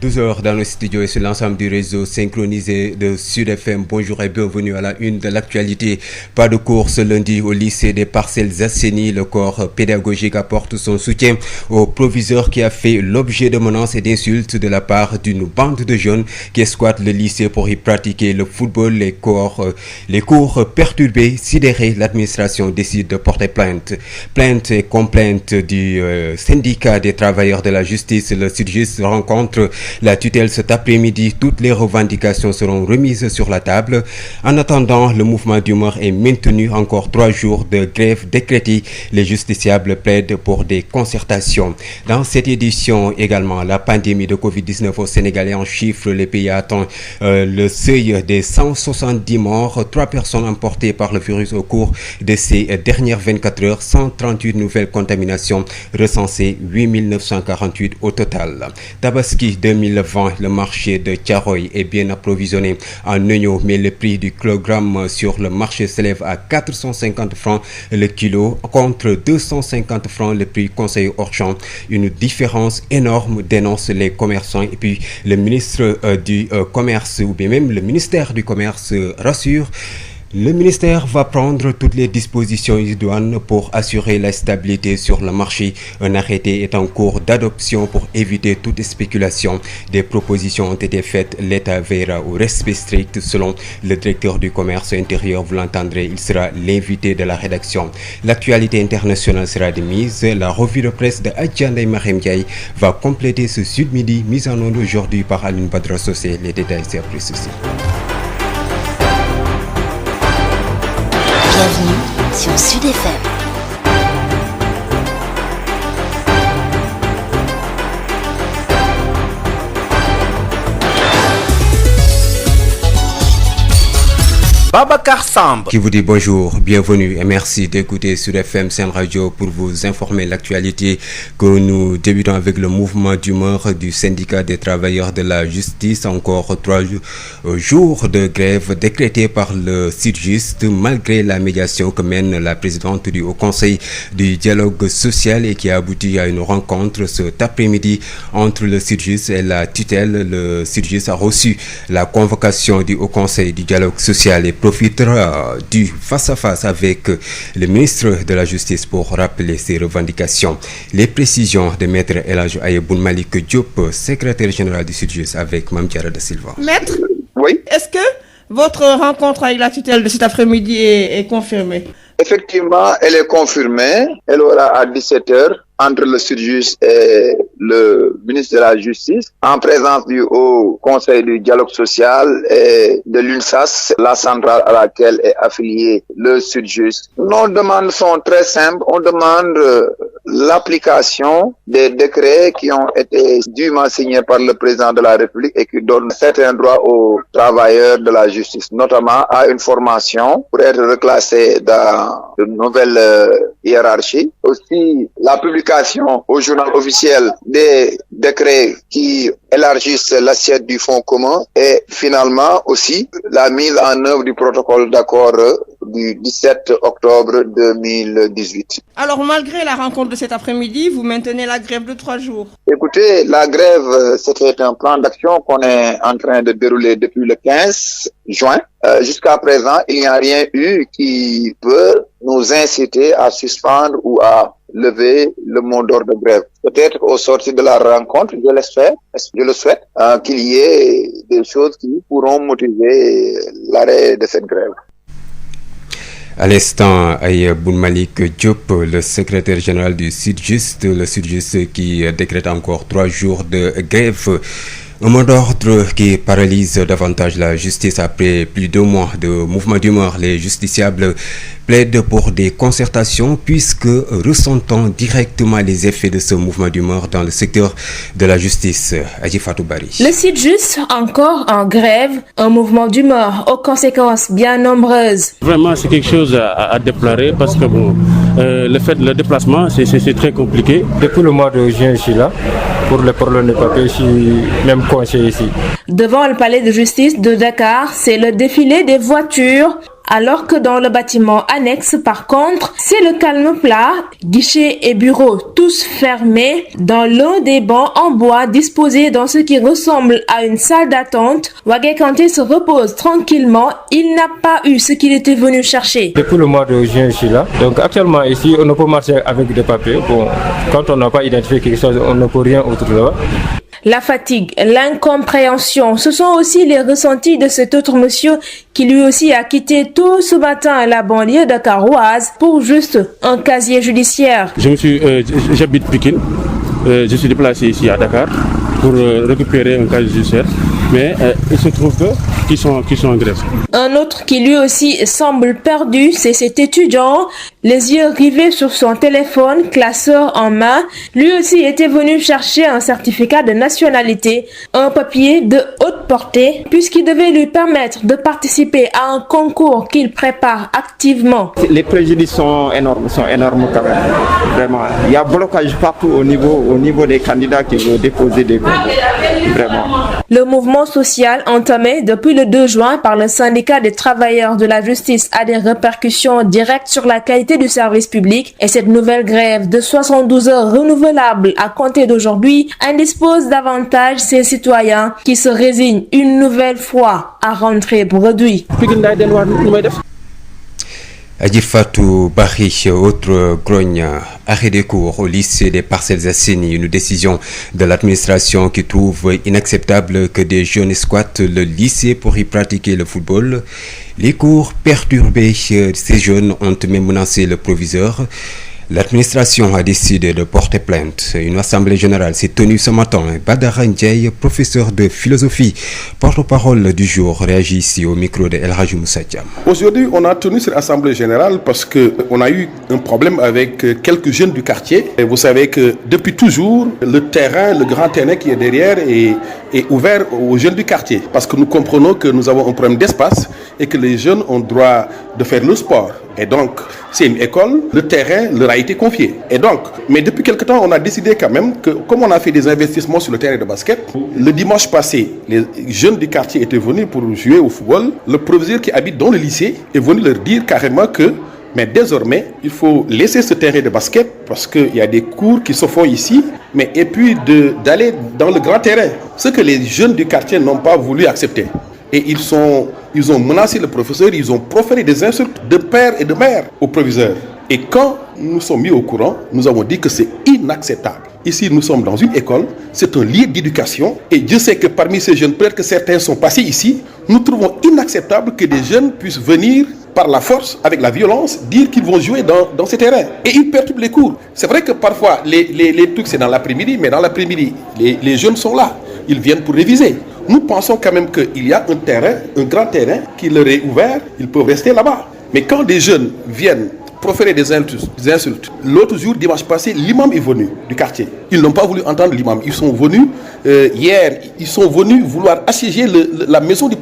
12 heures dans le studio et sur l'ensemble du réseau synchronisé de Sud FM. Bonjour et bienvenue à la une de l'actualité. Pas de cours ce lundi au lycée des Parcelles Assainies. Le corps pédagogique apporte son soutien au proviseur qui a fait l'objet de menaces et d'insultes de la part d'une bande de jeunes qui squattent le lycée pour y pratiquer le football. Les cours perturbés, sidérés, l'administration décide de porter plainte. Plainte et complainte du syndicat des travailleurs de la justice. Le SYTJUST rencontre la tutelle cet après-midi. Toutes les revendications seront remises sur la table. En attendant, le mouvement d'humeur est maintenu. Encore 3 jours de grève décrétée. Les justiciables plaident pour des concertations. Dans cette édition également, la pandémie de Covid-19 au Sénégal est en chiffres. Le pays attend le seuil des 170 morts. 3 personnes emportées par le virus au cours de ces dernières 24 heures. 138 nouvelles contaminations recensées, 8948 au total. Tabaski 2020, le marché de Thiaroye est bien approvisionné en oignons, mais le prix du kilogramme sur le marché s'élève à 450 francs le kilo contre 250 francs le prix conseillé hors champ. Une différence énorme, dénoncent les commerçants. Et puis le ministre du Commerce, ou bien même le ministère du Commerce rassure. Le ministère va prendre toutes les dispositions idoines pour assurer la stabilité sur le marché. Un arrêté est en cours d'adoption pour éviter toute spéculation. Des propositions ont été faites. L'État veillera au respect strict selon le directeur du commerce intérieur. Vous l'entendrez, il sera l'invité de la rédaction. L'actualité internationale sera de mise. La revue de presse de Adja Ndeye Marième Ndiaye va compléter ce Sud Midi, mise en onde aujourd'hui par Aline Badra Socé. Les détails c'est après ceci. Bienvenue sur Sud FM. Babacar Samb qui vous dit bonjour, bienvenue et merci d'écouter Sud FM Sen Radio pour vous informer l'actualité que nous débutons avec le mouvement d'humeur du syndicat des travailleurs de la justice. Encore 3 jours de grève décrétés par le SYTJUST malgré la médiation que mène la présidente du Haut Conseil du dialogue social et qui a abouti à une rencontre cet après-midi entre le SYTJUST et la tutelle. Le SYTJUST a reçu la convocation du Haut Conseil du dialogue social et profitera du face-à-face avec le ministre de la Justice pour rappeler ses revendications. Les précisions de Maître El Hadj Ayoboun Malick Diop, secrétaire général du SYTJUST, avec Mame Diarra Da Silva. Maître, oui. Est-ce que votre rencontre avec la tutelle de cet après-midi est confirmée? Effectivement, elle est confirmée. Elle aura à 17h entre le SYTJUST et le ministre de la Justice, en présence du Haut Conseil du dialogue social et de l'UNSAS, la centrale à laquelle est affilié le SYTJUST. Nos demandes sont très simples. On demande l'application des décrets qui ont été dûment signés par le président de la République et qui donnent certains droits aux travailleurs de la justice, notamment à une formation pour être reclassés dans de nouvelles hiérarchies. Aussi, la publication au journal officiel des décrets qui élargissent l'assiette du fonds commun et finalement aussi la mise en œuvre du protocole d'accord du 17 octobre 2018. Alors, malgré la rencontre de cet après-midi, vous maintenez la grève de 3 jours. Écoutez, la grève, c'était un plan d'action qu'on est en train de dérouler depuis le 15 juin. Jusqu'à présent, il n'y a rien eu qui peut nous inciter à suspendre ou à lever le mot d'ordre de grève. Peut-être au sortir de la rencontre, je l'espère, je le souhaite, qu'il y ait des choses qui pourront motiver l'arrêt de cette grève. À l'instant, Ayoboun Malick Diop, le secrétaire général du SYTJUST, le SYTJUST qui décrète encore 3 jours de grève. Un mot d'ordre qui paralyse davantage la justice après plus de 2 mois de mouvement d'humeur. Les justiciables plaident pour des concertations puisque ressentant directement les effets de ce mouvement d'humeur dans le secteur de la justice. Adji Fatou Bari. Le SYTJUST encore en grève, un mouvement d'humeur aux conséquences bien nombreuses. Vraiment, c'est quelque chose à déplorer parce que le déplacement, c'est très compliqué. Depuis le mois de juin, je suis là. Pour le problème de papier, je suis même coincé ici. Devant le palais de justice de Dakar, c'est le défilé des voitures alors que dans le bâtiment annexe, par contre, c'est le calme plat, guichets et bureaux tous fermés dans l'un des bancs en bois disposés dans ce qui ressemble à une salle d'attente. Wagué Kanté se repose tranquillement, il n'a pas eu ce qu'il était venu chercher. Depuis le mois de juin, je suis là. Donc actuellement ici, on ne peut marcher avec des papiers. Bon, quand on n'a pas identifié quelque chose, on ne peut rien autre là. La fatigue, l'incompréhension, ce sont aussi les ressentis de cet autre monsieur qui lui aussi a quitté tôt ce matin la banlieue dakaroise pour juste un casier judiciaire. J'habite Pikine, je suis déplacé ici à Dakar pour récupérer un casier judiciaire, mais il se trouve qu'ils sont en grève. Un autre qui lui aussi semble perdu, c'est cet étudiant, les yeux rivés sur son téléphone, classeur en main. Lui aussi était venu chercher un certificat de nationalité, un papier de haute portée, puisqu'il devait lui permettre de participer à un concours qu'il prépare activement. Les préjudices sont énormes quand même. Vraiment, il y a blocage partout au niveau des candidats qui veulent déposer des concours. Vraiment. Le mouvement social entamé depuis le 2 juin par le syndicat des travailleurs de la justice a des répercussions directes sur la qualité du service public et cette nouvelle grève de 72 heures renouvelable à compter d'aujourd'hui indispose davantage ces citoyens qui se résignent une nouvelle fois à rentrer bredouille. Adji Fatou Bari, autre grogne, arrêt des cours au lycée des Parcelles Assainies, une décision de l'administration qui trouve inacceptable que des jeunes squattent le lycée pour y pratiquer le football. Les cours perturbés, ces jeunes ont même menacé le proviseur. L'administration a décidé de porter plainte. Une assemblée générale s'est tenue ce matin. Badara Ndiaye, professeur de philosophie, porte-parole du jour, réagit ici au micro de El Hadji Moussa Thiam. Aujourd'hui, on a tenu cette assemblée générale parce qu'on a eu un problème avec quelques jeunes du quartier. Et vous savez que depuis toujours, le grand terrain qui est derrière est ouvert aux jeunes du quartier. Parce que nous comprenons que nous avons un problème d'espace et que les jeunes ont droit de faire le sport. Et donc, c'est une école, le terrain leur a été confié. Et donc, mais depuis quelque temps, on a décidé quand même que, comme on a fait des investissements sur le terrain de basket, le dimanche passé, les jeunes du quartier étaient venus pour jouer au football. Le proviseur qui habite dans le lycée est venu leur dire carrément que, mais désormais, il faut laisser ce terrain de basket parce qu'il y a des cours qui se font ici, mais et puis d'aller dans le grand terrain. Ce que les jeunes du quartier n'ont pas voulu accepter. Et ils ont menacé le professeur, ils ont proféré des insultes de père et de mère au proviseur. Et quand nous sommes mis au courant, nous avons dit que c'est inacceptable. Ici, nous sommes dans une école, c'est un lieu d'éducation. Et Dieu sait que parmi ces jeunes, peut-être que certains sont passés ici, nous trouvons inacceptable que des jeunes puissent venir par la force, avec la violence, dire qu'ils vont jouer dans ces terrains. Et ils perturbent les cours. C'est vrai que parfois, les trucs, c'est dans l'après-midi, mais dans l'après-midi, les jeunes sont là. Ils viennent pour réviser. Nous pensons quand même qu'il y a un terrain, un grand terrain qui leur est ouvert, ils peuvent rester là-bas. Mais quand des jeunes viennent proférer des insultes, l'autre jour, dimanche passé, l'imam est venu du quartier. Ils n'ont pas voulu entendre l'imam. Ils sont venus hier, ils sont venus vouloir assiéger la maison du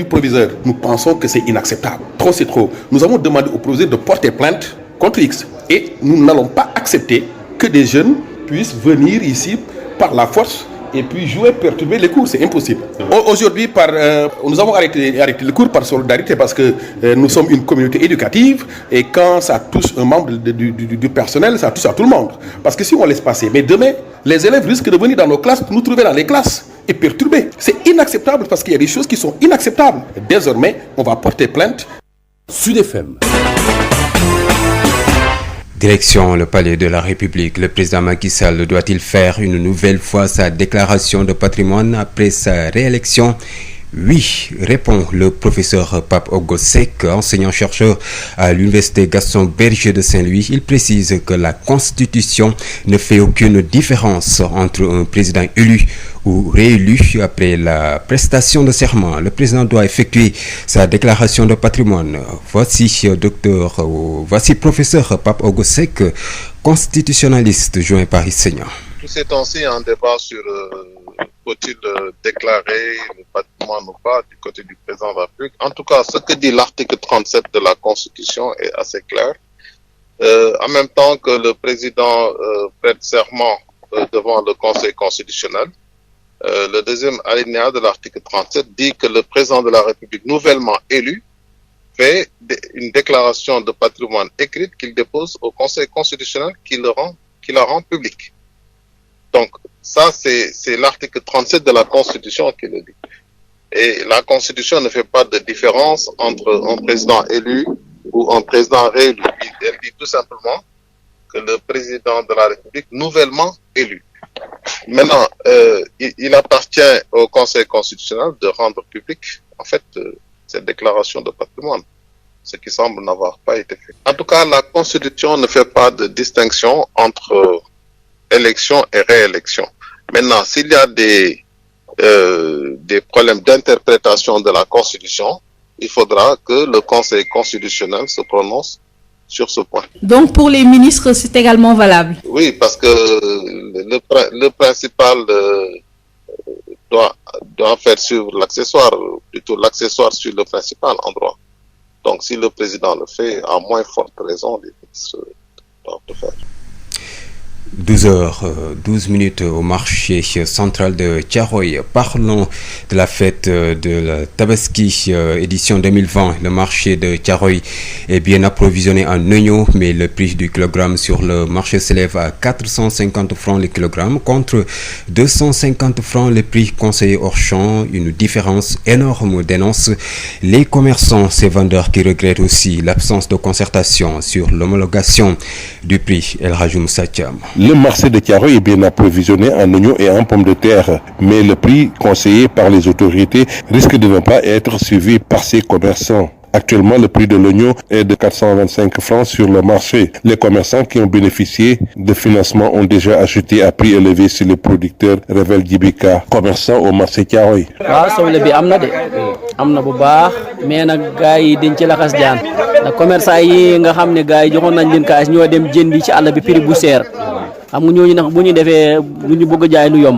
proviseur. Nous pensons que c'est inacceptable. Trop, c'est trop. Nous avons demandé au proviseur de porter plainte contre X. Et nous n'allons pas accepter que des jeunes puissent venir ici par la force et puis jouer, perturber les cours, c'est impossible. Aujourd'hui, nous avons arrêté le cours par solidarité parce que nous sommes une communauté éducative et quand ça touche un membre du personnel, ça touche à tout le monde. Parce que si on laisse passer, mais demain, les élèves risquent de venir dans nos classes, nous trouver dans les classes et perturber. C'est inacceptable parce qu'il y a des choses qui sont inacceptables. Désormais, on va porter plainte. Sud FM. Direction le palais de la République, le président Macky Sall doit-il faire une nouvelle fois sa déclaration de patrimoine après sa réélection? Oui, répond le professeur Pape Ogosek, enseignant-chercheur à l'université Gaston Berger de Saint-Louis. Il précise que la Constitution ne fait aucune différence entre un président élu ou réélu après la prestation de serment. Le président doit effectuer sa déclaration de patrimoine. Voici professeur Pape Ogosek, constitutionnaliste joint par Issegnan. C'est aussi un débat sur faut-il déclarer le patrimoine ou pas du côté du président de la République. En tout cas, ce que dit l'article 37 de la Constitution est assez clair. En même temps que le président prête serment devant le Conseil constitutionnel, le deuxième alinéa de l'article 37 dit que le président de la République nouvellement élu fait une déclaration de patrimoine écrite qu'il dépose au Conseil constitutionnel qui la rend publique. Donc, ça, c'est l'article 37 de la Constitution qui le dit. Et la Constitution ne fait pas de différence entre un président élu ou un président réélu. Elle dit tout simplement que le président de la République nouvellement élu. Maintenant, il appartient au Conseil constitutionnel de rendre public, en fait, cette déclaration de patrimoine, ce qui semble n'avoir pas été fait. En tout cas, la Constitution ne fait pas de distinction entre élection et réélection. Maintenant, s'il y a des problèmes d'interprétation de la Constitution, il faudra que le Conseil constitutionnel se prononce sur ce point. Donc pour les ministres, c'est également valable? Oui, parce que le principal doit faire suivre l'accessoire, plutôt l'accessoire sur le principal en droit. Donc si le président le fait, à moins forte raison, les ministres doivent le faire. 12h12 au marché central de Thiaroye. Parlons de la fête de la Tabaski édition 2020. Le marché de Thiaroye est bien approvisionné en oignons, mais le prix du kilogramme sur le marché s'élève à 450 francs le kilogramme contre 250 francs le prix conseillé hors champ. Une différence énorme, dénoncent les commerçants, ces vendeurs qui regrettent aussi l'absence de concertation sur l'homologation du prix. El Hadji Moussa Thiam. Le marché de Thiaroye est bien approvisionné en oignons et en pommes de terre, mais le prix conseillé par les autorités risque de ne pas être suivi par ces commerçants. Actuellement, le prix de l'oignon est de 425 francs sur le marché. Les commerçants qui ont bénéficié de financement ont déjà acheté à prix élevé sur les producteurs, révèle Djibika, commerçant au marché Thiaroye. soble bi amna de amna bu baax mais nag gars yi dañ ci laxas jaan ndax commerçant yi nga xam ne gars yi joxoon nañ leen kaas ñoo dem jëndi ci àll bi prix bu seer.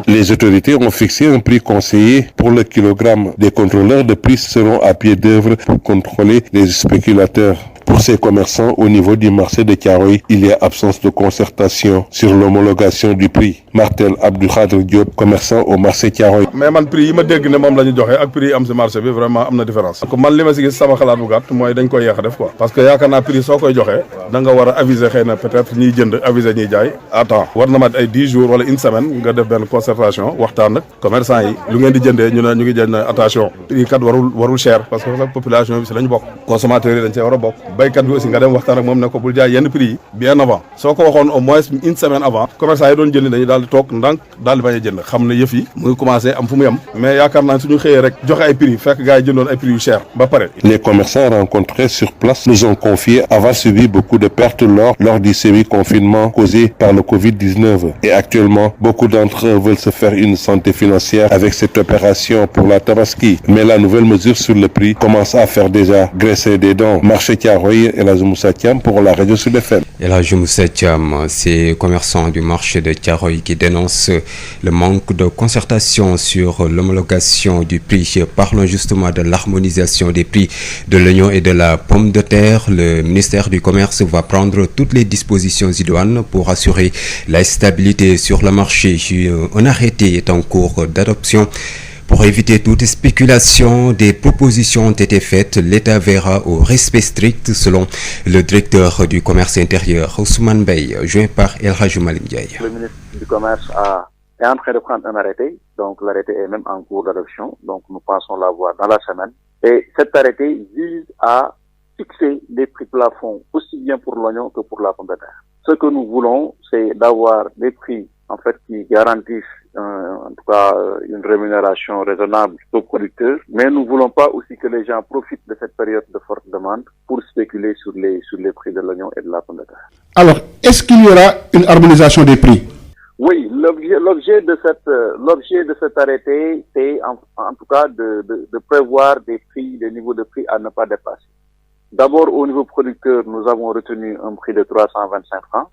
Les autorités ont fixé un prix conseillé pour le kilogramme. Des contrôleurs de prix seront à pied d'œuvre pour contrôler les spéculateurs. Pour ces commerçants, au niveau du marché de Thiaroye, il y a absence de concertation sur l'homologation du prix. Martel Abdoukhadr Diop, commerçant au marché Thiaroye. Mais man prix yi ma dégg ne moom la ñu joxe ak prix yi am si marché bi vraiment am na différence. Man li ma si gis sama xalaat bu gàtt mooy dañ koy yéex a def quoi. Parce que yaakaar naa prix soo koy joxee da nga war a aviser xëy na peut-être ñiy jënd aviser ñiy jaay. Attends war na mat ay 10 jours wala une semaine nga def benn concertation waxtaan ak commerçant yi lu ngeen di jëndee ñu ne ñu ngi jënd attention prix kat warul cher parce que la population bi si lañ bokk. Consommateurs yi dañ see war a bokk. Baykat bi aussi nga dem waxtaan ak moom ne ko bul jaay yenn prix yi bien avant soo ko waxoon au moins une semaine avant commerçant yi doon jënd dañuy daal di toog ndànk daal di bañ a jënd xam ne yëf yi mu ngi commencé am fu mu yem mais yaakaar naa suñu xëyee rek joxe ay prix fekk gars yi jëndoon ay prix yu cher ba pare. Les commerçants rencontrés sur place nous ont confié avoir subi beaucoup de pertes lors du semi-confinement causé par le Covid-19 et actuellement beaucoup d'entre eux veulent se faire une santé financière avec cette opération pour la Tabaski, mais la nouvelle mesure sur le prix commence à faire déjà graisser des dents. Marché Thiaroye, El Hadji Moussa Thiam pour la radio Sud FM. El Hadji Moussa Thiam, ces commerçants du marché de Thiaroye qui dénoncent le manque de concertation sur l'homologation du prix. Parlons justement de l'harmonisation des prix de l'oignon et de la pomme de terre. Le ministère du Commerce va prendre toutes les dispositions idoines pour assurer la stabilité sur le marché. Un arrêté est en cours d'adoption. Pour éviter toute spéculation, des propositions ont été faites. L'État verra au respect strict selon le directeur du commerce intérieur, Ousmane Bey, joint par El Hadji Malick Ndiaye. Le ministre du Commerce est en train de prendre un arrêté, donc l'arrêté est même en cours d'adoption, donc nous pensons l'avoir dans la semaine. Et cet arrêté vise à fixer des prix plafonds aussi bien pour l'oignon que pour la pomme de terre. Ce que nous voulons, c'est d'avoir des prix en fait qui garantissent en tout cas une rémunération raisonnable aux producteurs, mais nous ne voulons pas aussi que les gens profitent de cette période de forte demande pour spéculer sur les prix de l'oignon et de la pomme de terre. Alors, est-ce qu'il y aura une harmonisation des prix? Oui, l'objet de cet arrêté, c'est en tout cas de prévoir des prix, des niveaux de prix à ne pas dépasser. D'abord, au niveau producteur, nous avons retenu un prix de 325 francs.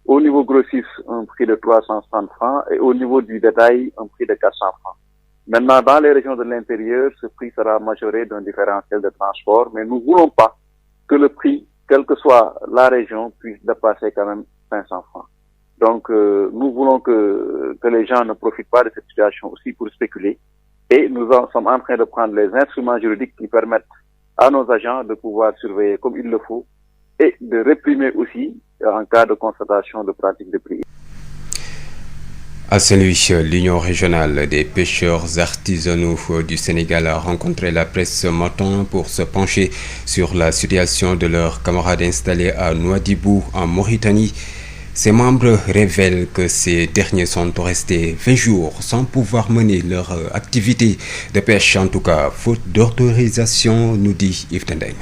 Au niveau grossiste, un prix de 360 francs et au niveau du détail, un prix de 400 francs. Maintenant, dans les régions de l'intérieur, ce prix sera majoré d'un différentiel de transport, mais nous ne voulons pas que le prix, quelle que soit la région, puisse dépasser quand même 500 francs. Donc, nous voulons que les gens ne profitent pas de cette situation aussi pour spéculer et nous sommes en train de prendre les instruments juridiques qui permettent à nos agents de pouvoir surveiller comme il le faut et de réprimer aussi en cas de constatation de pratique de prix. À Saint-Louis, l'Union régionale des pêcheurs artisanaux du Sénégal a rencontré la presse ce matin pour se pencher sur la situation de leurs camarades installés à Nouadhibou, en Mauritanie. Ces membres révèlent que ces derniers sont restés 20 jours sans pouvoir mener leur activité de pêche, en tout cas faute d'autorisation, nous dit Yves Tendeng.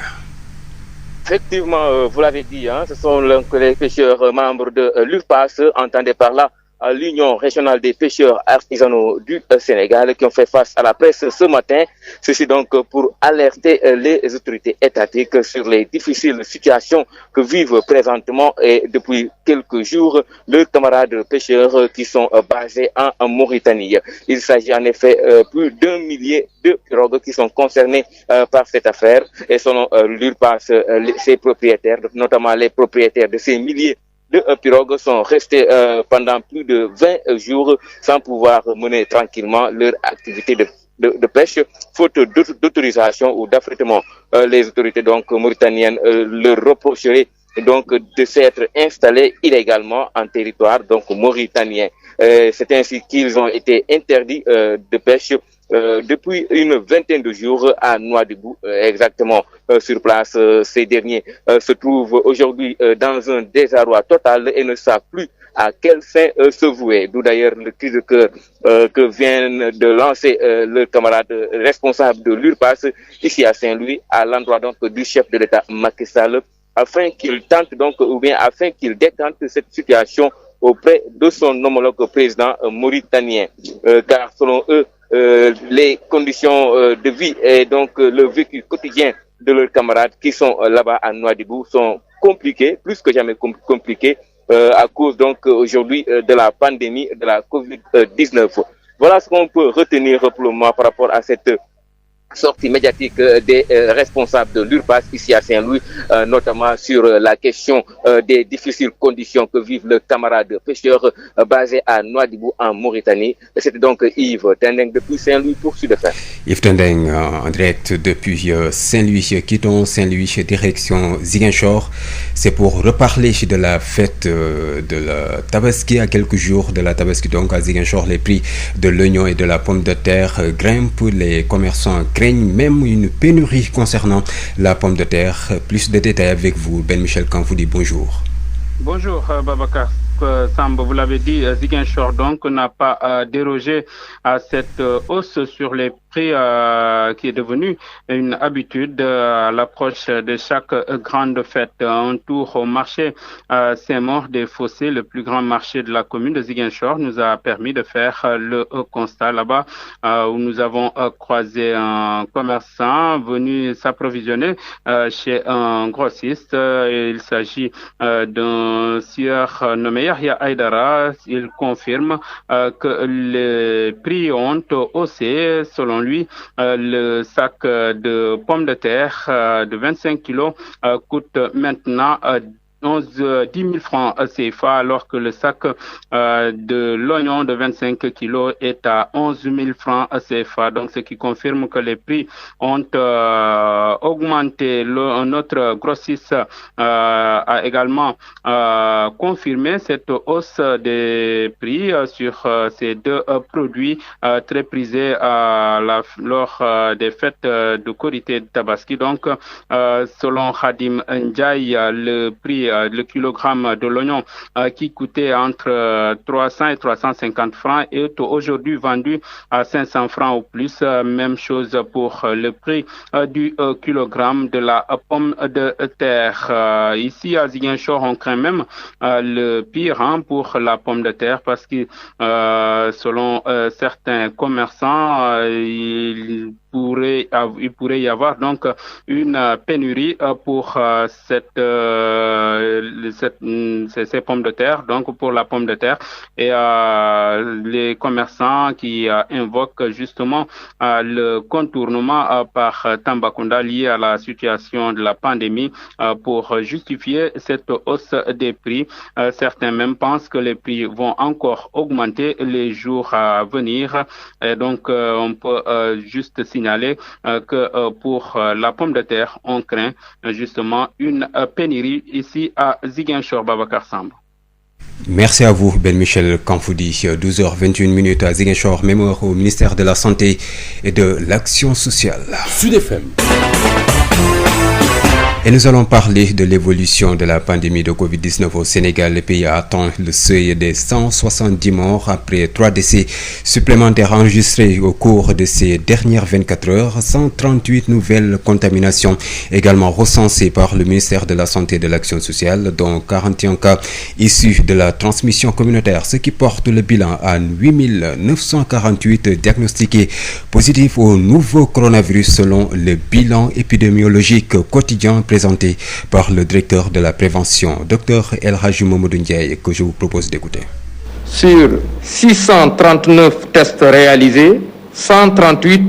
Effectivement, vous l'avez dit, ce sont les pêcheurs membres de l'UFPAS, entendez par là à l'Union régionale des pêcheurs artisanaux du Sénégal, qui ont fait face à la presse ce matin. Ceci donc pour alerter les autorités étatiques sur les difficiles situations que vivent présentement et depuis quelques jours leurs camarades pêcheurs qui sont basés en Mauritanie. Il s'agit en effet plus d'1 millier de pirogues qui sont concernés par cette affaire, et selon l'URPAS, ses propriétaires, notamment les propriétaires de ces milliers de pirogues, sont restés pendant plus de 20 jours sans pouvoir mener tranquillement leur activité de pêche, faute d'autorisation ou d'affrètement. Les autorités donc mauritaniennes leur reprocheraient donc de s'être installés illégalement en territoire donc mauritanien. C'est ainsi qu'ils ont été interdits de pêche depuis une vingtaine de jours à Nouadhibou, exactement sur place. Ces derniers se trouvent aujourd'hui dans un désarroi total et ne savent plus à quelle fin se vouer. D'où d'ailleurs le cri de cœur que viennent de lancer le camarade responsable de l'URPAS ici à Saint-Louis, à l'endroit donc du chef de l'État Macky Sall, afin qu'il tente donc, ou bien afin qu'il détente cette situation auprès de son homologue président mauritanien. Car selon eux, les conditions de vie et donc le vécu quotidien de leurs camarades qui sont là-bas à Nouadhibou sont compliqués, plus que jamais compliqués, à cause donc aujourd'hui de la pandémie de la Covid-19. Voilà ce qu'on peut retenir pour le moment par rapport à cette sortie médiatique des responsables de l'URPAS ici à Saint-Louis, notamment sur la question des difficiles conditions que vivent les camarades pêcheurs basés à Nouadhibou en Mauritanie. C'était donc Yves Tendeng depuis Saint-Louis pour Sud FM. Yves Tendeng en direct depuis Saint-Louis. Quittons Saint-Louis, direction Ziguinchor. C'est pour reparler de la fête de la Tabaski. À quelques jours de la Tabaski, donc à Ziguinchor, les prix de l'oignon et de la pomme de terre grimpent. Les commerçants craignent même une pénurie concernant la pomme de terre. Plus de détails avec vous, Ben Michel Kanfoudi, bonjour. Bonjour Babacar Samb, vous l'avez dit, Ziguinchor donc n'a pas dérogé à cette hausse sur les prix qui est devenue une habitude à l'approche de chaque grande fête. Un tour au marché Saint-Maur des Fossés, le plus grand marché de la commune de Ziguinchor, nous a permis de faire le constat là-bas où nous avons croisé un commerçant venu s'approvisionner chez un grossiste. Il s'agit d'un sieur nommé Yahya Aïdara. Il confirme que les prix ont haussé. Selon lui, le sac de pommes de terre de 25 kilos coûte maintenant 10 000 francs CFA, alors que le sac de l'oignon de 25 kilos est à 11 000 francs CFA. Donc, ce qui confirme que les prix ont augmenté. Notre grossiste a également confirmé cette hausse des prix sur ces deux produits très prisés lors des fêtes de Korité de Tabaski. Donc, selon Khadim Ndiaye, le prix le kilogramme de l'oignon qui coûtait entre 300 et 350 francs est aujourd'hui vendu à 500 francs ou plus. Même chose pour le prix du kilogramme de la pomme de terre. Ici à Ziguinchor, on craint même le pire pour la pomme de terre parce que selon certains commerçants, il pourrait y avoir donc une pénurie pour cette ces pommes de terre, donc pour la pomme de terre, et les commerçants qui invoquent justement le contournement par Tambacounda lié à la situation de la pandémie pour justifier cette hausse des prix. Certains même pensent que les prix vont encore augmenter les jours à venir. Et donc, on peut juste signaler que pour la pomme de terre, on craint justement une pénurie ici à Ziguinchor. Babacar Samb. Merci à vous, Ben Michel Kanfoudi. 12h21 à Ziguinchor, mémoire au ministère de la Santé et de l'Action sociale. Sud FM. Et nous allons parler de l'évolution de la pandémie de Covid-19 au Sénégal. Le pays a atteint le seuil des 170 morts après 3 décès supplémentaires enregistrés au cours de ces dernières 24 heures. 138 nouvelles contaminations également recensées par le ministère de la Santé et de l'Action sociale, dont 41 cas issus de la transmission communautaire, ce qui porte le bilan à 8948 diagnostiqués positifs au nouveau coronavirus selon le bilan épidémiologique quotidien présenté par le directeur de la prévention, Dr El Hadji Mamadou Ndiaye, que je vous propose d'écouter. Sur 639 tests réalisés, 138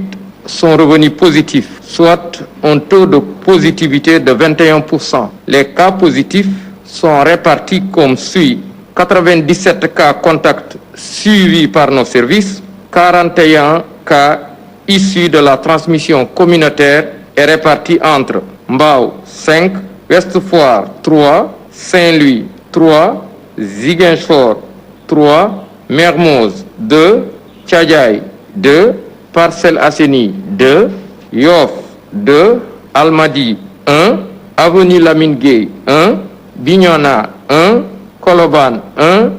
sont revenus positifs, soit un taux de positivité de 21%. Les cas positifs sont répartis comme suit: 97 cas contacts suivis par nos services, 41 cas issus de la transmission communautaire et répartis entre Mbao 5, Ouest Foire 3, Saint-Louis 3, Ziguinchor 3, Mermoz 2, Thiadiaye 2, Parcelles Assainies 2, Yoff 2, Almadies 1, Avenue Lamine Gueye 1, Bignona 1, Colobane 1,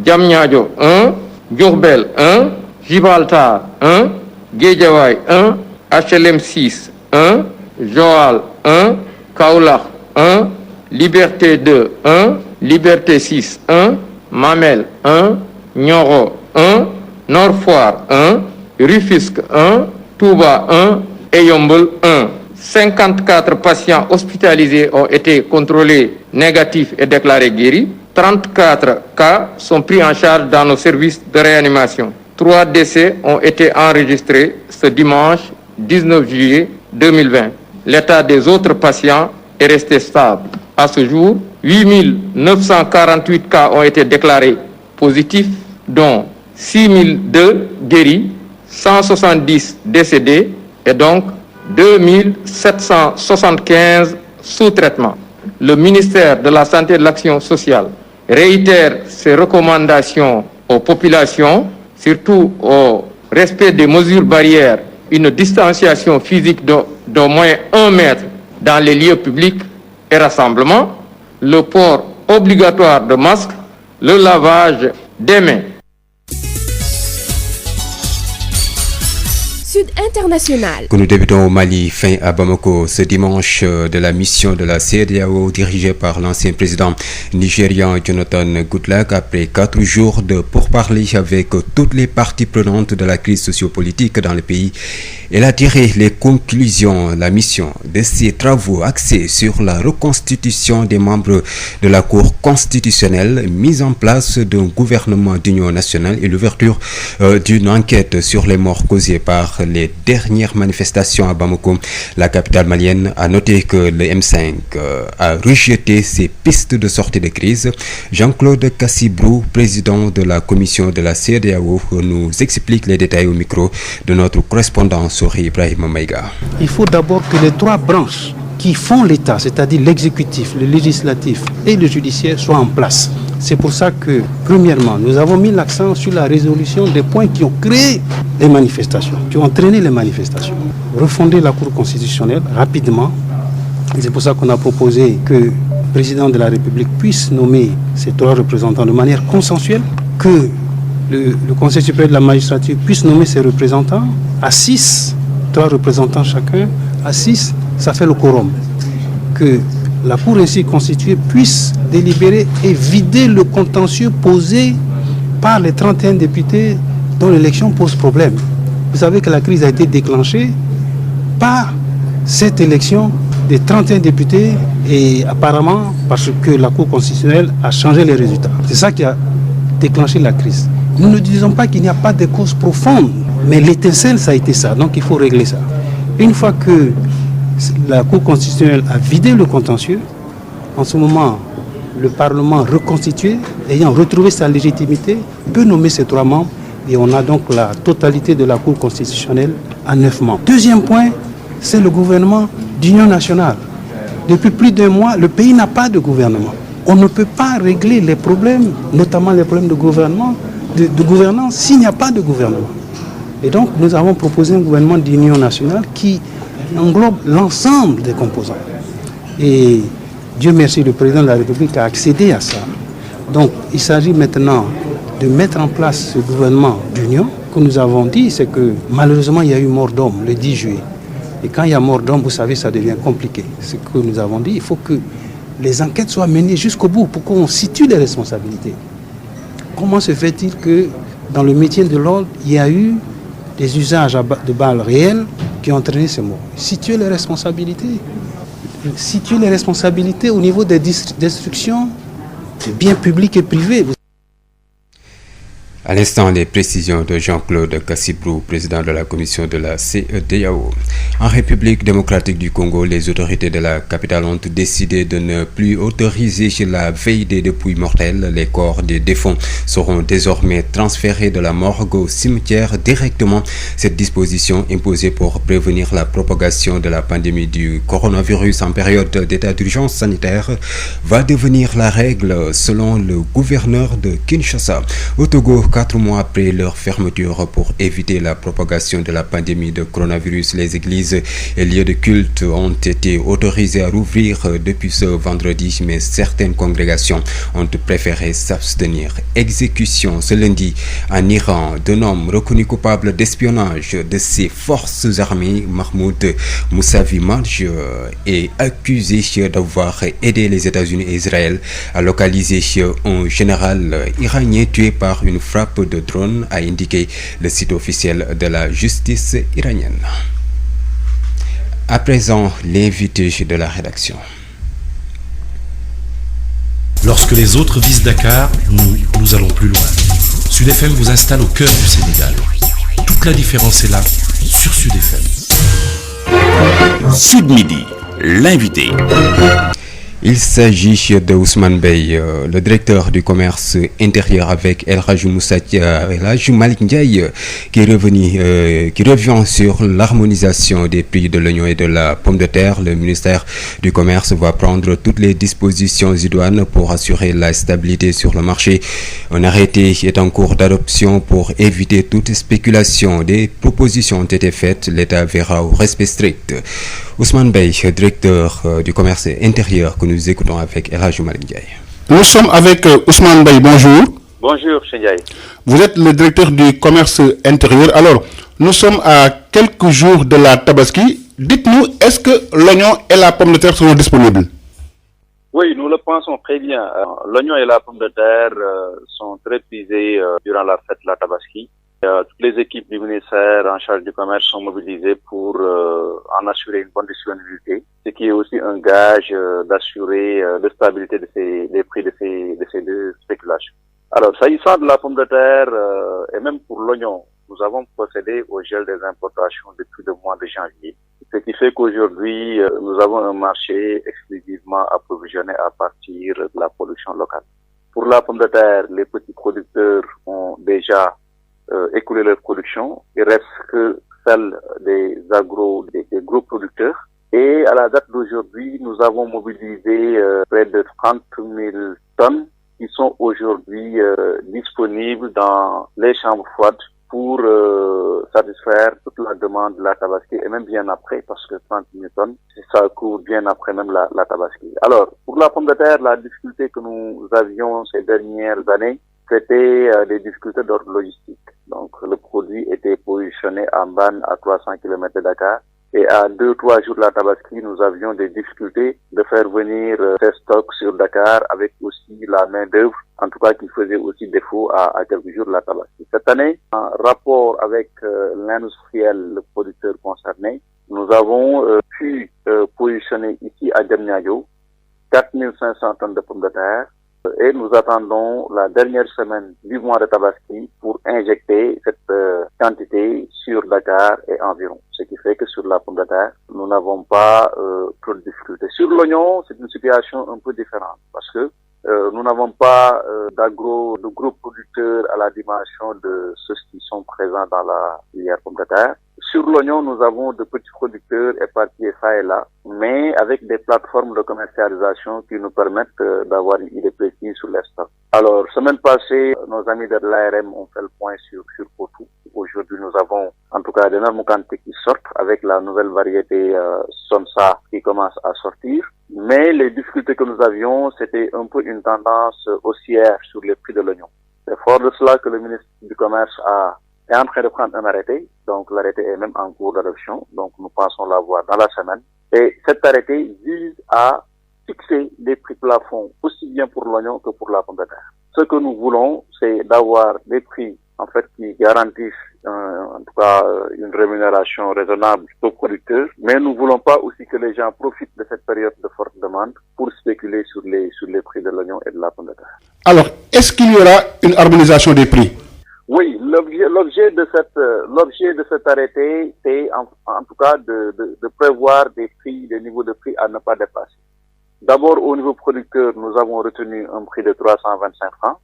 Diamniadio 1, Diourbel 1, Gibraltar 1, Guédiawaye 1, HLM 6 1, Joal 1, Kaolack 1, Liberté 2 1, Liberté 6 1, Mamel 1, Nioro 1, Nord Foire 1, Rufisque 1, Touba 1 et Yeumbeul 1. 54 patients hospitalisés ont été contrôlés négatifs et déclarés guéris. 34 cas sont pris en charge dans nos services de réanimation. 3 décès ont été enregistrés ce dimanche 19 juillet 2020. L'état des autres patients est resté stable. À ce jour, 8948 cas ont été déclarés positifs, dont 6002 guéris, 170 décédés et donc 2775 sous traitement. Le ministère de la Santé et de l'Action sociale réitère ses recommandations aux populations, surtout au respect des mesures barrières, une distanciation physique d'au moins 1 mètre dans les lieux publics et rassemblements, le port obligatoire de masques, le lavage des mains. Sud International. Que nous débutons au Mali, fin à Bamako ce dimanche de la mission de la CEDEAO dirigée par l'ancien président nigérian Jonathan Goodluck. Après 4 jours de pourparlers avec toutes les parties prenantes de la crise sociopolitique dans le pays, elle a tiré les conclusions, la mission de ces travaux axés sur la reconstitution des membres de la Cour constitutionnelle, mise en place d'un gouvernement d'union nationale et l'ouverture d'une enquête sur les morts causées par les dernières manifestations à Bamako. La capitale malienne a noté que le M5 a rejeté ces pistes de sortie de crise. Jean-Claude Kassibrou, président de la commission de la CEDEAO, nous explique les détails au micro de notre correspondant Sori Ibrahim Maïga. Il faut d'abord que les 3 branches qui font l'État, c'est-à-dire l'exécutif, le législatif et le judiciaire, soient en place. C'est pour ça que, premièrement, nous avons mis l'accent sur la résolution des points qui ont créé les manifestations, qui ont entraîné les manifestations. Refonder la Cour constitutionnelle rapidement. C'est pour ça qu'on a proposé que le président de la République puisse nommer ces 3 représentants de manière consensuelle, que le Conseil supérieur de la magistrature puisse nommer ses représentants à 6, 3 représentants chacun, à 6, ça fait le quorum. Que la Cour ainsi constituée puisse délibérer et vider le contentieux posé par les 31 députés dont l'élection pose problème. Vous savez que la crise a été déclenchée par cette élection des 31 députés et apparemment parce que la Cour constitutionnelle a changé les résultats. C'est ça qui a déclenché la crise. Nous ne disons pas qu'il n'y a pas de cause profonde, mais l'étincelle, ça a été ça. Donc il faut régler ça. Une fois que la Cour constitutionnelle a vidé le contentieux, en ce moment, le Parlement reconstitué, ayant retrouvé sa légitimité, peut nommer ses 3 membres et on a donc la totalité de la Cour constitutionnelle à 9 membres. Deuxième point, c'est le gouvernement d'union nationale. Depuis plus d'1 mois, le pays n'a pas de gouvernement. On ne peut pas régler les problèmes, notamment les problèmes de gouvernement, de gouvernance, s'il n'y a pas de gouvernement. Et donc, nous avons proposé un gouvernement d'union nationale qui englobe l'ensemble des composants. Et Dieu merci, le président de la République a accédé à ça. Donc, il s'agit maintenant de mettre en place ce gouvernement d'union. Ce que nous avons dit, c'est que malheureusement, il y a eu mort d'homme le 10 juillet. Et quand il y a mort d'homme, vous savez, ça devient compliqué. Ce que nous avons dit, il faut que les enquêtes soient menées jusqu'au bout pour qu'on situe les responsabilités. Comment se fait-il que dans le métier de l'ordre, il y a eu des usages de balles réelles qui ont entraîné ces morts? Situer les responsabilités. Situer les responsabilités au niveau des destructions de biens publics et privés. À l'instant, les précisions de Jean-Claude Kassibrou, président de la commission de la CEDEAO. En République démocratique du Congo, les autorités de la capitale ont décidé de ne plus autoriser la veille des dépouilles mortelles. Les corps des défunts seront désormais transférés de la morgue au cimetière directement. Cette disposition imposée pour prévenir la propagation de la pandémie du coronavirus en période d'état d'urgence sanitaire va devenir la règle selon le gouverneur de Kinshasa. Au Togo, 4 mois après leur fermeture pour éviter la propagation de la pandémie de coronavirus, les églises et lieux de culte ont été autorisés à rouvrir depuis ce vendredi, mais certaines congrégations ont préféré s'abstenir. Exécution ce lundi en Iran d'un homme reconnu coupable d'espionnage de ses forces armées. Mahmoud Moussavi Marj est accusé d'avoir aidé les États-Unis et Israël à localiser un général iranien tué par une frappe de drone, a indiqué le site officiel de la justice iranienne. À présent, l'invité de la rédaction. Lorsque les autres visent Dakar, nous allons plus loin. Sud FM vous installe au cœur du Sénégal. Toute la différence est là, sur Sud FM. Sud Midi, l'invité. Il s'agit de Ousmane Beye, le directeur du commerce intérieur avec El Hadji Malick Ndiaye, qui revient sur l'harmonisation des prix de l'oignon et de la pomme de terre. Le ministère du Commerce va prendre toutes les dispositions idoines pour assurer la stabilité sur le marché. Un arrêté est en cours d'adoption pour éviter toute spéculation. Des propositions ont été faites. L'État verra au respect strict. Ousmane Beye, directeur du commerce intérieur, que nous écoutons avec El Hadji Malick Ndiaye. Nous sommes avec Ousmane Beye, bonjour. Bonjour, Ndiaye. Vous êtes le directeur du commerce intérieur. Alors, nous sommes à quelques jours de la Tabaski. Dites-nous, est-ce que l'oignon et la pomme de terre seront disponibles? Oui, nous le pensons très bien. L'oignon et la pomme de terre sont très prisés durant la fête de la Tabaski. Toutes les équipes du ministère en charge du commerce sont mobilisées pour en assurer une bonne disponibilité, ce qui est aussi un gage d'assurer la stabilité des prix de ces deux spéculations. Alors, s'agissant de la pomme de terre et même pour l'oignon, nous avons procédé au gel des importations depuis le mois de janvier, ce qui fait qu'aujourd'hui, nous avons un marché exclusivement approvisionné à partir de la production locale. Pour la pomme de terre, les petits producteurs ont déjà écouler leur production. Il reste que celle des gros producteurs. Et à la date d'aujourd'hui, nous avons mobilisé près de 30 000 tonnes qui sont aujourd'hui disponibles dans les chambres froides pour satisfaire toute la demande de la Tabaski et même bien après, parce que 30 000 tonnes, ça court bien après même la Tabaski. Alors, pour la pomme de terre, la difficulté que nous avions ces dernières années, c'était des difficultés d'ordre logistique. Donc, le produit était positionné en banne à 300 km de Dakar. Et à 2-3 jours de la Tabaski, nous avions des difficultés de faire venir ces stocks sur Dakar avec aussi la main-d'œuvre, en tout cas qui faisait aussi défaut à quelques jours de la Tabaski. Cette année, en rapport avec l'industriel, le producteur concerné, nous avons pu positionner ici à Diamniadio 4500 tonnes de pommes de terre et nous attendons la dernière semaine du mois de Tabaski pour injecter cette quantité sur Dakar et environ. Ce qui fait que sur la pomme de terre, nous n'avons pas trop de difficultés. Sur l'oignon, c'est une situation un peu différente parce que nous n'avons pas de gros producteurs à la dimension de ceux qui sont présents dans la filière pomme de terre. Sur l'oignon, nous avons de petits producteurs éparpillés ça et là, mais avec des plateformes de commercialisation qui nous permettent d'avoir une idée précise sur les stocks. Alors, semaine passée, nos amis de l'ARM ont fait le point sur Potou. Aujourd'hui, nous avons en tout cas d'énormes quantités qui sortent avec la nouvelle variété Sonsa qui commence à sortir. Mais les difficultés que nous avions, c'était un peu une tendance haussière sur les prix de l'oignon. C'est fort de cela que le ministre du Commerce est en train de prendre un arrêté. Donc l'arrêté est même en cours d'adoption. Donc nous pensons l'avoir dans la semaine. Et cet arrêté vise à fixer des prix plafonds aussi bien pour l'oignon que pour la pomme de terre. Ce que nous voulons, c'est d'avoir des prix en fait qui garantissent en tout cas une rémunération raisonnable aux producteurs, mais nous voulons pas aussi que les gens profitent de cette période de forte demande pour spéculer sur les prix de l'oignon et de la pomme de terre. Alors, est-ce qu'il y aura une harmonisation des prix? Oui, l'objet de cet arrêté, c'est en tout cas de prévoir des niveaux de prix à ne pas dépasser. D'abord, au niveau producteur, nous avons retenu un prix de 325 francs.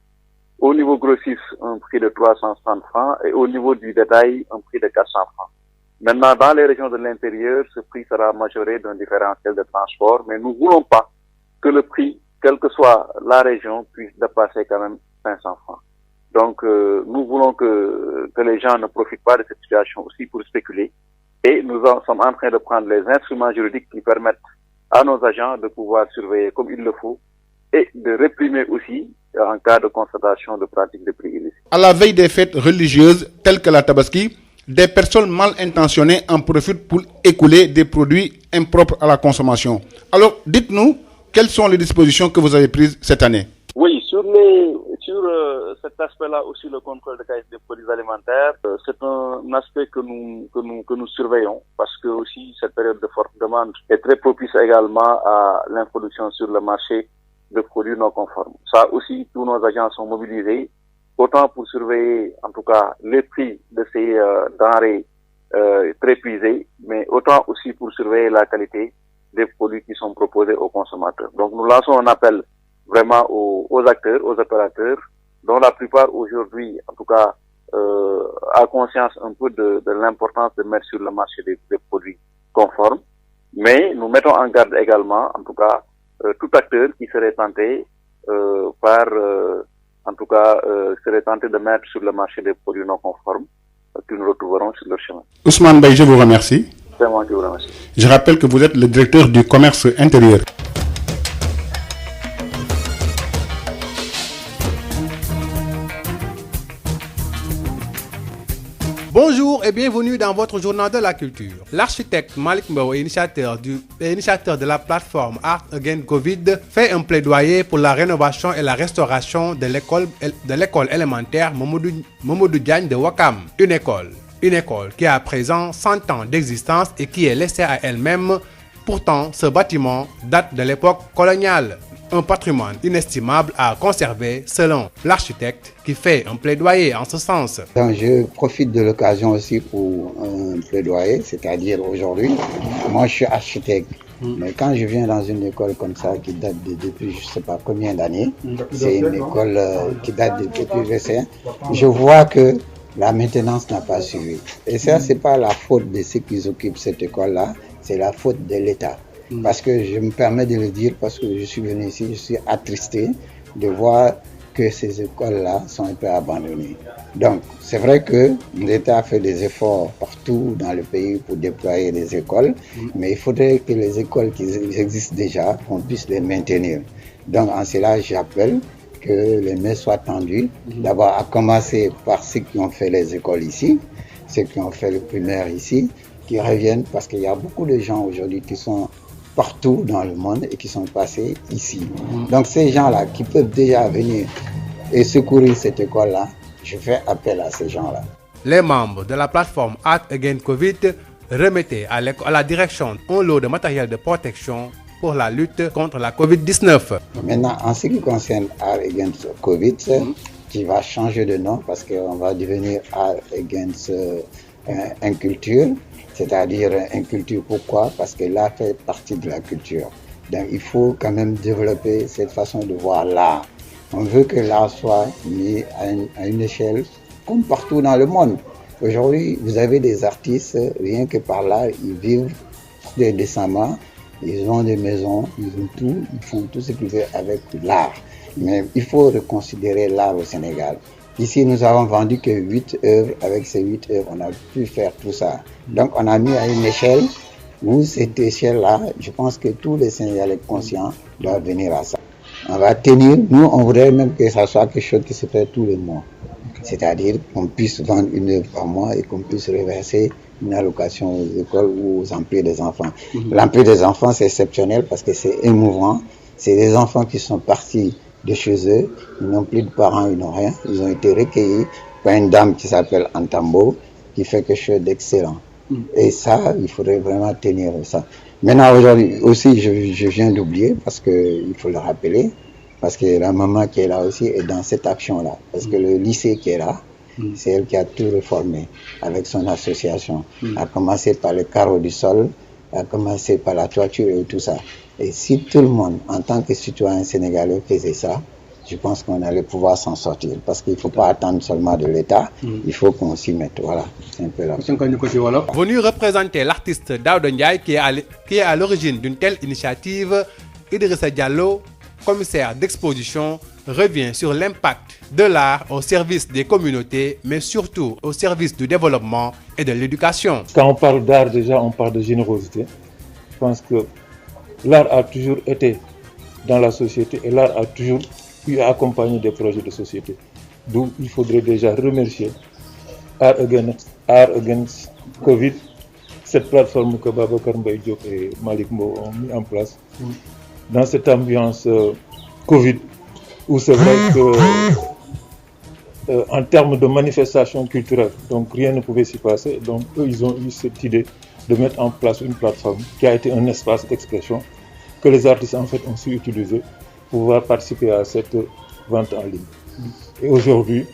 Au niveau grossiste, un prix de 330 francs et au niveau du détail, un prix de 400 francs. Maintenant, dans les régions de l'intérieur, ce prix sera majoré d'un différentiel de transport, mais nous ne voulons pas que le prix, quelle que soit la région, puisse dépasser quand même 500 francs. Donc, nous voulons que les gens ne profitent pas de cette situation aussi pour spéculer. Et nous sommes en train de prendre les instruments juridiques qui permettent à nos agents de pouvoir surveiller comme il le faut et de réprimer aussi en cas de constatation de pratiques de prix illicites. À la veille des fêtes religieuses telles que la Tabaski, des personnes mal intentionnées en profitent pour écouler des produits impropres à la consommation. Alors, dites-nous, quelles sont les dispositions que vous avez prises cette année? Oui, sur cet aspect-là aussi, le contrôle de qualité des produits alimentaires, c'est un aspect que nous surveillons parce que aussi cette période de forte demande est très propice également à l'introduction sur le marché de produits non conformes. Ça aussi, tous nos agents sont mobilisés, autant pour surveiller en tout cas les prix de ces denrées très prisées, mais autant aussi pour surveiller la qualité des produits qui sont proposés aux consommateurs. Donc nous lançons un appel vraiment aux acteurs, aux opérateurs, dont la plupart aujourd'hui, en tout cas, a conscience un peu de l'importance de mettre sur le marché des produits conformes. Mais nous mettons en garde également, en tout cas, tout acteur qui serait tenté serait tenté de mettre sur le marché des produits non conformes que nous retrouverons sur le chemin. Ousmane Baye, je vous remercie. C'est moi qui vous remercie. Je rappelle que vous êtes le directeur du commerce intérieur. Bonjour et bienvenue dans votre journal de la culture. L'architecte Malik Mbow, initiateur de la plateforme Art Again Covid, fait un plaidoyer pour la rénovation et la restauration de l'école élémentaire Mamadou Diagne de Ouakam. Une école qui a à présent 100 ans d'existence et qui est laissée à elle-même. Pourtant, ce bâtiment date de l'époque coloniale. Un patrimoine inestimable à conserver selon l'architecte qui fait un plaidoyer en ce sens. Donc je profite de l'occasion aussi pour un plaidoyer, c'est-à-dire aujourd'hui, moi je suis architecte, mais quand je viens dans une école comme ça qui date depuis je ne sais pas combien d'années, c'est une école qui date depuis récent, je vois que la maintenance n'a pas suivi. Et ça, c'est pas la faute de ceux qui occupent cette école-là, c'est la faute de l'État. Parce que je me permets de le dire, parce que je suis venu ici, je suis attristé de voir que ces écoles-là sont un peu abandonnées. Donc, c'est vrai que l'État fait des efforts partout dans le pays pour déployer des écoles, mais il faudrait que les écoles qui existent déjà, qu'on puisse les maintenir. Donc, en cela, j'appelle que les mains soient tendues, d'abord à commencer par ceux qui ont fait les écoles ici, ceux qui ont fait le primaire ici, qui reviennent, parce qu'il y a beaucoup de gens aujourd'hui qui sont partout dans le monde et qui sont passés ici. Donc ces gens-là qui peuvent déjà venir et secourir cette école-là, je fais appel à ces gens-là. Les membres de la plateforme Art Again Covid remettait à la direction un lot de matériel de protection pour la lutte contre la Covid-19. Maintenant, en ce qui concerne Art Against Covid, qui va changer de nom parce qu'on va devenir Art Against Inculture, c'est-à-dire Inculture. Pourquoi? Parce que l'art fait partie de la culture. Donc il faut quand même développer cette façon de voir l'art. On veut que l'art soit mis à une échelle comme partout dans le monde. Aujourd'hui, vous avez des artistes, rien que par là, ils vivent décemment, ils ont des maisons, ils ont tout, ils font tout ce qu'ils veulent avec l'art. Mais il faut reconsidérer l'art au Sénégal. Ici, nous avons vendu que 8 œuvres. Avec ces 8 œuvres, on a pu faire tout ça. Donc, on a mis à une échelle où cette échelle-là, je pense que tous les Sénégalais conscients doivent venir à ça. On va tenir, nous, on voudrait même que ça soit quelque chose qui se fait tous les mois. C'est-à-dire qu'on puisse vendre une œuvre par mois et qu'on puisse reverser une allocation aux écoles ou aux emplois des enfants. L'emploi des enfants, c'est exceptionnel parce que c'est émouvant. C'est des enfants qui sont partis de chez eux, ils n'ont plus de parents, ils n'ont rien. Ils ont été recueillis par une dame qui s'appelle Antambo, qui fait quelque chose d'excellent. Et ça, il faudrait vraiment tenir ça. Maintenant, aujourd'hui aussi, je viens d'oublier, parce qu'il faut le rappeler, parce que la maman qui est là aussi est dans cette action-là. Parce que le lycée qui est là, c'est elle qui a tout réformé avec son association. A commencé par le carreau du sol, a commencé par la toiture et tout ça. Et si tout le monde, en tant que citoyen sénégalais, faisait ça, je pense qu'on allait pouvoir s'en sortir. Parce qu'il ne faut pas attendre seulement de l'État, il faut qu'on s'y mette. Voilà, c'est un peu là. Venu représenter l'artiste Daouda Ndiaye qui est à l'origine d'une telle initiative, Idrissa Diallo, commissaire d'exposition, revient sur l'impact de l'art au service des communautés, mais surtout au service du développement et de l'éducation. Quand on parle d'art, déjà, on parle de générosité. Je pense que l'art a toujours été dans la société et l'art a toujours pu accompagner des projets de société. D'où il faudrait déjà remercier Art Against Covid, cette plateforme que Babacar Mbaye Diop et Malick Mbow ont mis en place. Dans cette ambiance Covid, où c'est vrai que en termes de manifestations culturelles, donc rien ne pouvait s'y passer. Donc eux, ils ont eu cette idée de mettre en place une plateforme qui a été un espace d'expression que les artistes en fait ont su utiliser pour pouvoir participer à cette vente en ligne. Et aujourd'hui,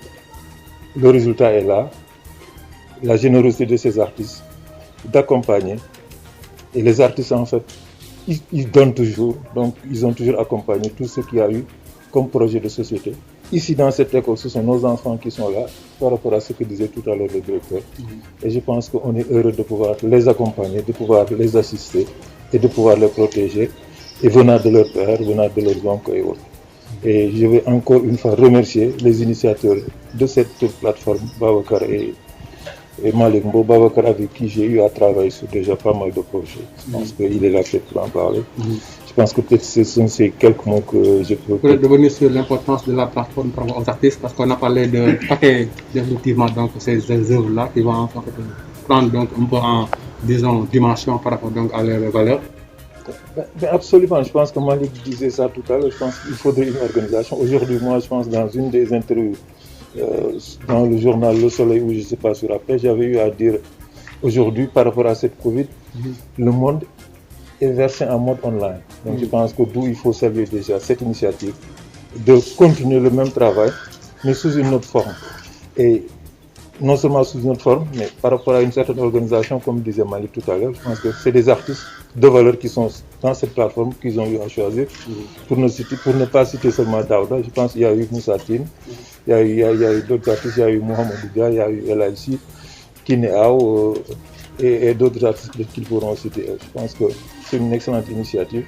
le résultat est là, la générosité de ces artistes d'accompagner. Et les artistes en fait, ils donnent toujours, donc ils ont toujours accompagné tout ce qu'il y a eu comme projet de société. Ici dans cette école, ce sont nos enfants qui sont là par rapport à ce que disait tout à l'heure le directeur. Et je pense qu'on est heureux de pouvoir les accompagner, de pouvoir les assister et de pouvoir les protéger, et venant de leur père, venant de leurs oncles et autres. Et je vais encore une fois remercier les initiateurs de cette plateforme, Babacar et Malick Mbow, Babacar avec qui j'ai eu à travailler sur déjà pas mal de projets. Je pense qu'il est là peut-être pour en parler. Je pense que peut-être ce sont ces quelques mots que je peux... Vous pouvez revenir sur l'importance de la plateforme par rapport aux artistes, parce qu'on a parlé de paquet définitivement donc ces œuvres-là qui vont en fait prendre donc un peu en, disons, dimension par rapport donc à leurs valeurs. Absolument, je pense que Malick disait ça tout à l'heure, je pense qu'il faudrait une organisation. Aujourd'hui, moi je pense dans une des interviews dans le journal Le Soleil, où je ne sais pas sur après, j'avais eu à dire aujourd'hui par rapport à cette Covid, le monde est versé en mode online. Donc je pense que d'où il faut saluer déjà cette initiative de continuer le même travail, mais sous une autre forme. Et non seulement sous une autre forme, mais par rapport à une certaine organisation, comme disait Malick tout à l'heure, je pense que c'est des artistes de valeur qui sont dans cette plateforme qu'ils ont eu à choisir. Pour ne pas citer seulement Daouda, je pense qu'il y a eu Moussa Tine, il y a eu d'autres artistes, il y a eu Mohamed Dia, il y a eu El-Aïssi, Kineao et d'autres artistes qu'ils pourront citer. Je pense que c'est une excellente initiative.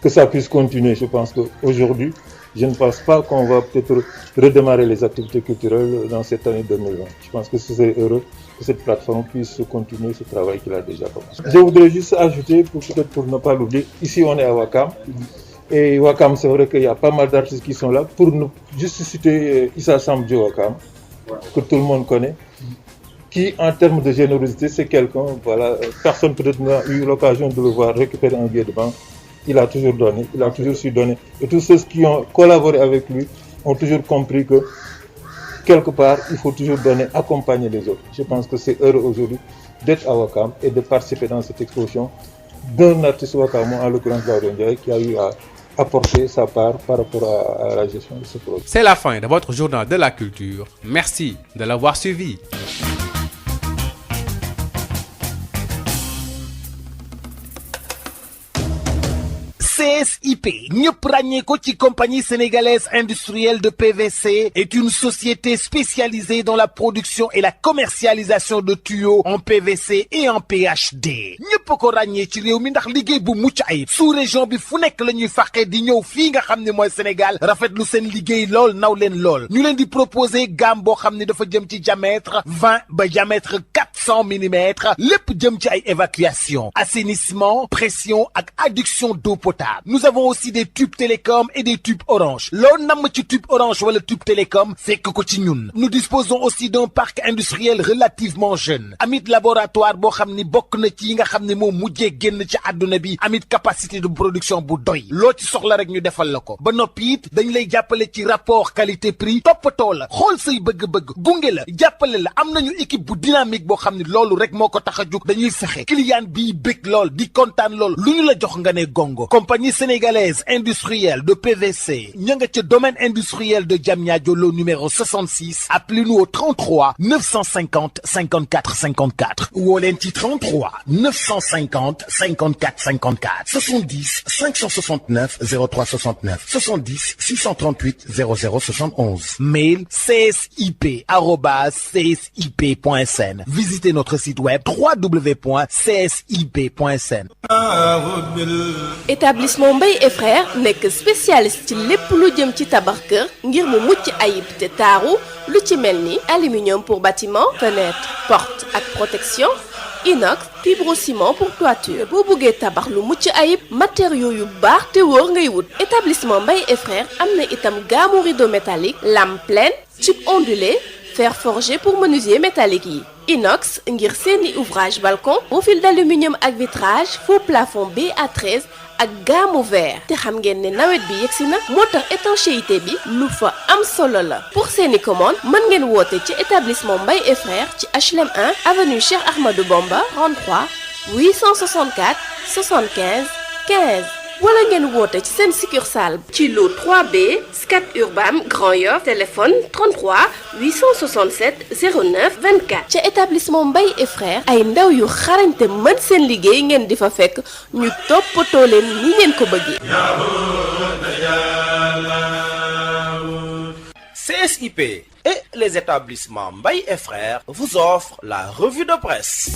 Que ça puisse continuer, je pense qu'aujourd'hui, je ne pense pas qu'on va peut-être redémarrer les activités culturelles dans cette année 2020. Je pense que c'est heureux que cette plateforme puisse continuer ce travail qu'il a déjà commencé. Je voudrais juste ajouter, peut-être pour ne pas l'oublier, ici on est à Ouakam. Et Ouakam, c'est vrai qu'il y a pas mal d'artistes qui sont là. Pour nous, juste citer Issa Samdjo Ouakam, que tout le monde connaît, qui en termes de générosité, c'est quelqu'un, voilà, personne peut-être n'a eu l'occasion de le voir récupérer un billet de banque. Il a toujours donné, il a toujours su donner. Et tous ceux qui ont collaboré avec lui ont toujours compris que quelque part, il faut toujours accompagner les autres. Je pense que c'est heureux aujourd'hui d'être à Ouakam et de participer dans cette exposition d'un artiste ouakamois, en l'occurrence Daouda Ndiaye, qui a eu à apporter sa part par rapport à la gestion de ce projet. C'est la fin de votre journal de la culture. Merci de l'avoir suivi. CSIP ñëpp ràññee ko ci compagnie sénégalaise industrielle de PVC est une société spécialisée dans la production et la commercialisation de tuyaux en PVC et en PHD ñëpp ko ràññee ci réew mi ndax liggéey bu mucc ayib sous région bi fu nekk la ñuy fàqee di ñëw fii nga xam ne mooy Sénégal rafetlu seen liggéey lool naw leen lool ñu leen di proposer gamme boo xam ne dafa jëm ci diamètre 20 ba diamètre 400 millimètres lépp jëm ci ay évacuation assainissement pression ak adduction d'eau potable. Nous avons aussi des tubes télécom et des tubes orange. Loo namm ci tube orange wala tube télécom fekk ko ci ñun. Nous disposons aussi d'un parc industriel relativement jeune. Amit laboratoire boo xam ni bokk na ci yi nga xam ne moo mujjee génn ci àdduna bi. Amit capacité de production bu doy. Loo ci soxla rek ñu defal la ko. Ba noppi it dañ lay jàppale ci rapport qualité prix. Toppatoo la xool say bëgg-bëgg gunge la jàppale la am nañu équipe bu dynamique boo xam ne loolu rek moo ko tax a jug dañuy fexe client bi bëgg lool di kontaan lool lu ñu la jox nga ne gongo. Compagnie sénégalaise industrielle de PVC ña nga ca domaine industriel de Diamniadio lo numéro 66 appelez-nous au 33 950 54 54 woo leen ci 33 950 54 54 70 569 03 69 70 638 00 71 mail csip@csip.sn visitez notre site web www.csip.sn. Établissement Mbaye et Frères nekk spécialiste ci lépp lu jëm ci tabax kër ngir mu mucc ayib te taaru lu ci mel ni aluminium pour bâtiment fenêtre porte ak protection inox fibrociment pour toiture boo bëggee tabax lu mucc ayib matériaux yu baax te wóor ngay wut. Établissement Mbaye et Frères am na itam gamme rideau métallique lame pleine tube ondulé fer forgé pour menuisier métallique yi. Inox ngir seeni ouvrage balcon profil d'aluminium ak vitrage faux plafond BA13 ak gamme vert te xam ngeen ne nawet bi yegsi na moo tax étanchéité bi lu fa am solo la. Pour seeni commande mën ngeen woote ci établissement Mbaye et Frères ci HLM 1 avenue Cheikh Ahmadou Bamba 33 864 75 15 wala ngeen woote ci seen succursale ci lot 3B Scat Urbam Grand Yoff téléphone 33 867 09 24 ca établissement Mbaye et Frères ay ndaw yu xarañte mën seen liggéey ngeen di fa fekk ñu toppatoo leen ni ngeen ko bëggee. CSIP et les établissements Mbaye et Frères vous offrent la revue de presse.